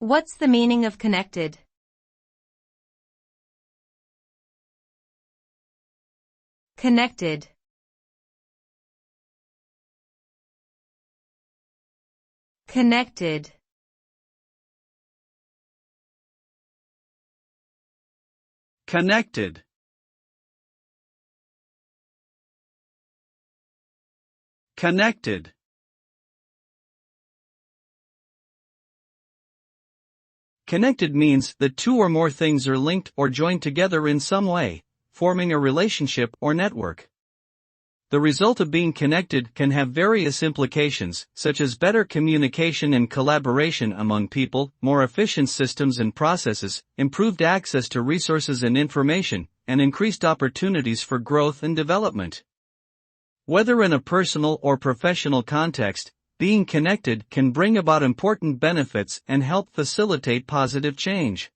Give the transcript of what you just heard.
What's the meaning of connected? Connected. Connected. Connected. Connected. Connected means that two or more things are linked or joined together in some way, forming a relationship or network. The result of being connected can have various implications, such as better communication and collaboration among people, more efficient systems and processes, improved access to resources and information, and increased opportunities for growth and development. Whether in a personal or professional context, being connected can bring about important benefits and help facilitate positive change.